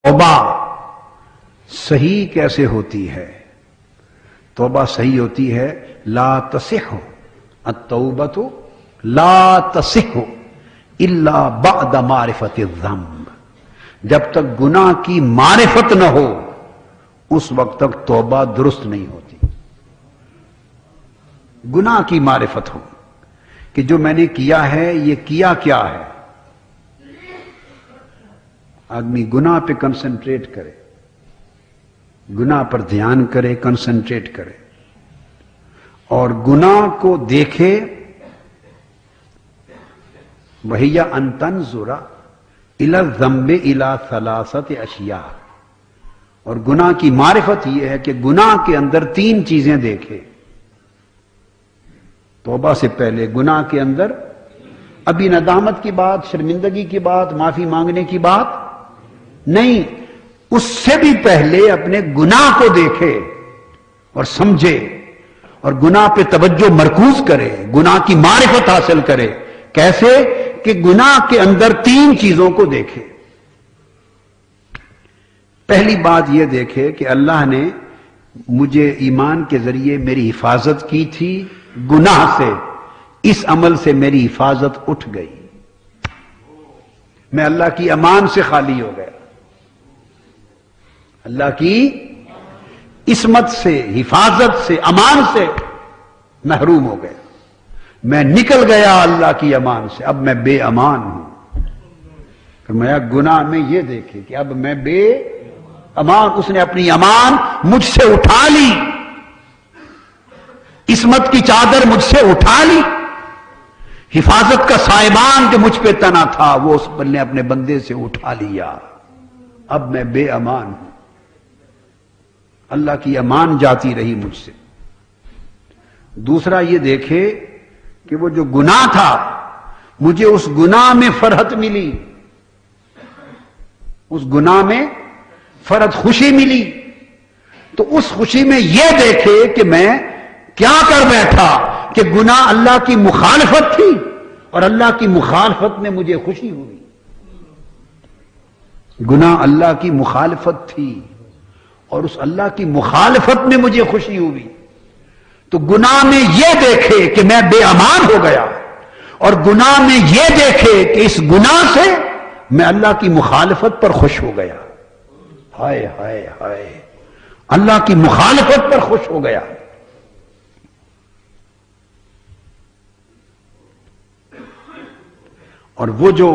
توبہ صحیح کیسے ہوتی ہے؟ توبہ صحیح ہوتی ہے لا تصح التوبۃ لا تصح الا بعد معرفت الذنب، جب تک گناہ کی معرفت نہ ہو اس وقت تک توبہ درست نہیں ہوتی۔ گناہ کی معرفت ہو کہ جو میں نے کیا ہے یہ کیا کیا ہے، آدمی گناہ پہ کنسنٹریٹ کرے، گناہ پر دھیان کرے، کنسنٹریٹ کرے اور گناہ کو دیکھے، وہی ان تنظر الی الذنب الی ثلاثۃ اشیاء، اور گناہ کی معرفت یہ ہے کہ گناہ کے اندر تین چیزیں دیکھے۔ توبہ سے پہلے گناہ کے اندر ابھی ندامت کی بات، شرمندگی کی بات، معافی مانگنے کی بات نہیں، اس سے بھی پہلے اپنے گناہ کو دیکھے اور سمجھے اور گناہ پہ توجہ مرکوز کرے، گناہ کی معرفت حاصل کرے۔ کیسے؟ کہ گناہ کے اندر تین چیزوں کو دیکھے۔ پہلی بات یہ دیکھے کہ اللہ نے مجھے ایمان کے ذریعے میری حفاظت کی تھی گناہ سے، اس عمل سے میری حفاظت اٹھ گئی، میں اللہ کی امان سے خالی ہو گیا، اللہ کی عصمت سے، حفاظت سے، امان سے محروم ہو گیا، میں نکل گیا اللہ کی امان سے، اب میں بے امان ہوں۔ فرمایا گناہ میں یہ دیکھے کہ اب میں بے امان، اس نے اپنی امان مجھ سے اٹھا لی، عصمت کی چادر مجھ سے اٹھا لی، حفاظت کا سائبان جو مجھ پہ تنا تھا وہ اس نے اپنے بندے سے اٹھا لیا، اب میں بے امان ہوں، اللہ کی امان جاتی رہی مجھ سے۔ دوسرا یہ دیکھے کہ وہ جو گناہ تھا مجھے اس گناہ میں فرحت ملی، اس گناہ میں فرحت، خوشی ملی، تو اس خوشی میں یہ دیکھے کہ میں کیا کر بیٹھا کہ گناہ اللہ کی مخالفت تھی اور اللہ کی مخالفت میں مجھے خوشی ہوئی، گناہ اللہ کی مخالفت تھی اور اس اللہ کی مخالفت میں مجھے خوشی ہوئی، تو گناہ میں یہ دیکھے کہ میں بے امان ہو گیا اور گناہ میں یہ دیکھے کہ اس گناہ سے میں اللہ کی مخالفت پر خوش ہو گیا، ہائے ہائے ہائے، اللہ کی مخالفت پر خوش ہو گیا۔ اور وہ جو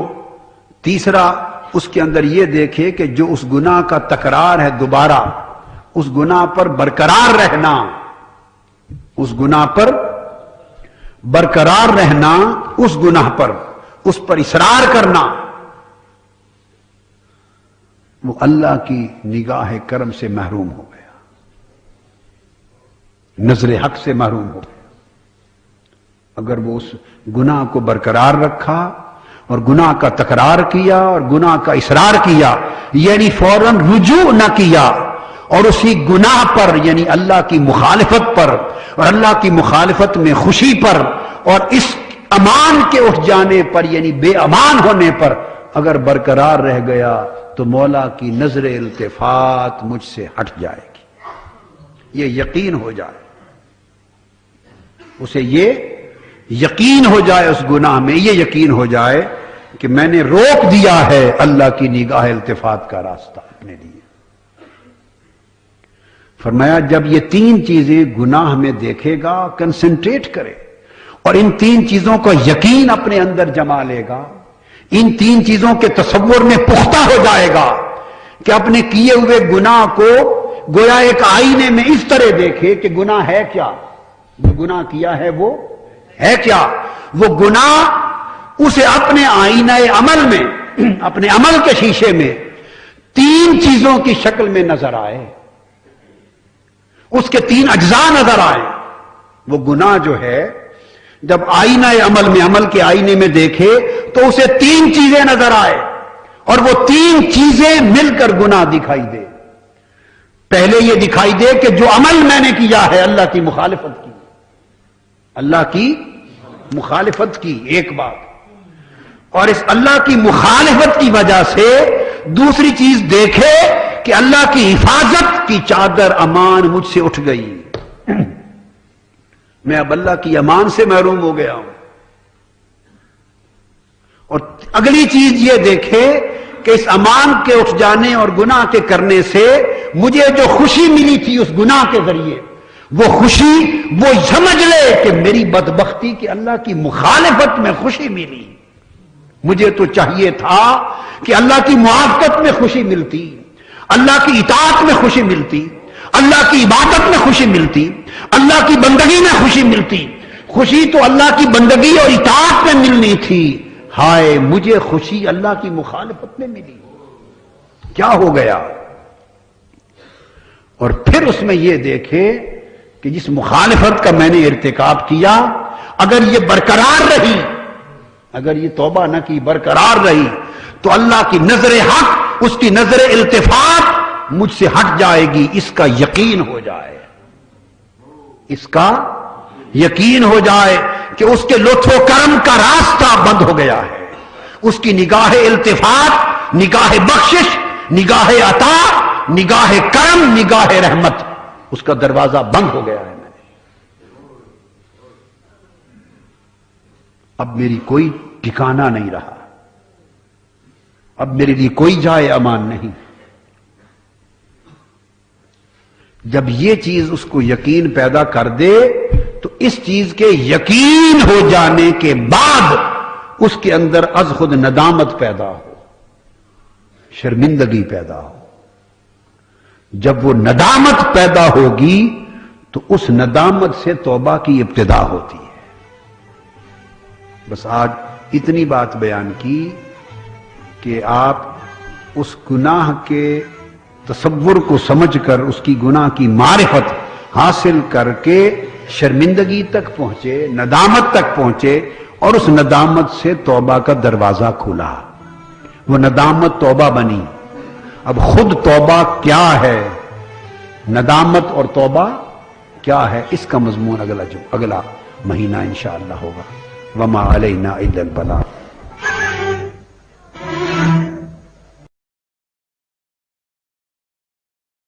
تیسرا اس کے اندر یہ دیکھے کہ جو اس گناہ کا تکرار ہے، دوبارہ اس گناہ پر برقرار رہنا، اس گناہ پر برقرار رہنا، اس گناہ پر، اس پر اصرار کرنا، وہ اللہ کی نگاہ کرم سے محروم ہو گیا، نظر حق سے محروم ہو گیا۔ اگر وہ اس گناہ کو برقرار رکھا اور گناہ کا تکرار کیا اور گناہ کا اصرار کیا، یعنی فوراً رجوع نہ کیا اور اسی گناہ پر یعنی اللہ کی مخالفت پر اور اللہ کی مخالفت میں خوشی پر اور اس امان کے اٹھ جانے پر یعنی بے امان ہونے پر اگر برقرار رہ گیا تو مولا کی نظر التفات مجھ سے ہٹ جائے گی، یہ یقین ہو جائے، اسے یہ یقین ہو جائے، اس گناہ میں یہ یقین ہو جائے کہ میں نے روک دیا ہے اللہ کی نگاہ التفات کا راستہ اپنے لیے۔ فرمایا جب یہ تین چیزیں گناہ میں دیکھے گا، کنسنٹریٹ کرے اور ان تین چیزوں کا یقین اپنے اندر جما لے گا، ان تین چیزوں کے تصور میں پختہ ہو جائے گا کہ اپنے کیے ہوئے گناہ کو گویا ایک آئینے میں اس طرح دیکھے کہ گناہ ہے کیا، جو گناہ کیا ہے وہ ہے کیا، وہ گناہ اسے اپنے آئینہ عمل میں، اپنے عمل کے شیشے میں تین چیزوں کی شکل میں نظر آئے، اس کے تین اجزاء نظر آئے۔ وہ گناہ جو ہے جب آئینہ عمل میں، عمل کے آئینے میں دیکھے تو اسے تین چیزیں نظر آئے اور وہ تین چیزیں مل کر گناہ دکھائی دے۔ پہلے یہ دکھائی دے کہ جو عمل میں نے کیا ہے اللہ کی مخالفت کی، اللہ کی مخالفت کی، ایک بات، اور اس اللہ کی مخالفت کی وجہ سے دوسری چیز دیکھے کہ اللہ کی حفاظت کی چادر امان مجھ سے اٹھ گئی، میں اب اللہ کی امان سے محروم ہو گیا ہوں۔ اور اگلی چیز یہ دیکھے کہ اس امان کے اٹھ جانے اور گناہ کے کرنے سے مجھے جو خوشی ملی تھی اس گناہ کے ذریعے، وہ خوشی وہ سمجھ لے کہ میری بدبختی کہ اللہ کی مخالفت میں خوشی ملی۔ مجھے تو چاہیے تھا کہ اللہ کی موافقت میں خوشی ملتی، اللہ کی اطاعت میں خوشی ملتی، اللہ کی عبادت میں خوشی ملتی، اللہ کی بندگی میں خوشی ملتی۔ خوشی تو اللہ کی بندگی اور اطاعت میں ملنی تھی، ہائے مجھے خوشی اللہ کی مخالفت میں ملی، کیا ہو گیا؟ اور پھر اس میں یہ دیکھے کہ جس مخالفت کا میں نے ارتکاب کیا، اگر یہ برقرار رہی، اگر یہ توبہ نہ کی برقرار رہی، تو اللہ کی نظر حق، اس کی نظر التفات مجھ سے ہٹ جائے گی، اس کا یقین ہو جائے، اس کا یقین ہو جائے کہ اس کے لطف و کرم کا راستہ بند ہو گیا ہے، اس کی نگاہ التفات، نگاہ بخشش، نگاہ عطا، نگاہ کرم، نگاہ رحمت، اس کا دروازہ بند ہو گیا ہے۔ اب میری کوئی ٹھکانہ نہیں رہا، اب میرے لیے کوئی جائے امان نہیں۔ جب یہ چیز اس کو یقین پیدا کر دے تو اس چیز کے یقین ہو جانے کے بعد اس کے اندر از خود ندامت پیدا ہو، شرمندگی پیدا ہو۔ جب وہ ندامت پیدا ہوگی تو اس ندامت سے توبہ کی ابتدا ہوتی ہے۔ بس آج اتنی بات بیان کی کہ آپ اس گناہ کے تصور کو سمجھ کر اس کی گناہ کی معرفت حاصل کر کے شرمندگی تک پہنچے، ندامت تک پہنچے، اور اس ندامت سے توبہ کا دروازہ کھلا، وہ ندامت توبہ بنی۔ اب خود توبہ کیا ہے، ندامت اور توبہ کیا ہے، اس کا مضمون اگلا مہینہ انشاءاللہ ہوگا۔ وما علینا الا البلاغ۔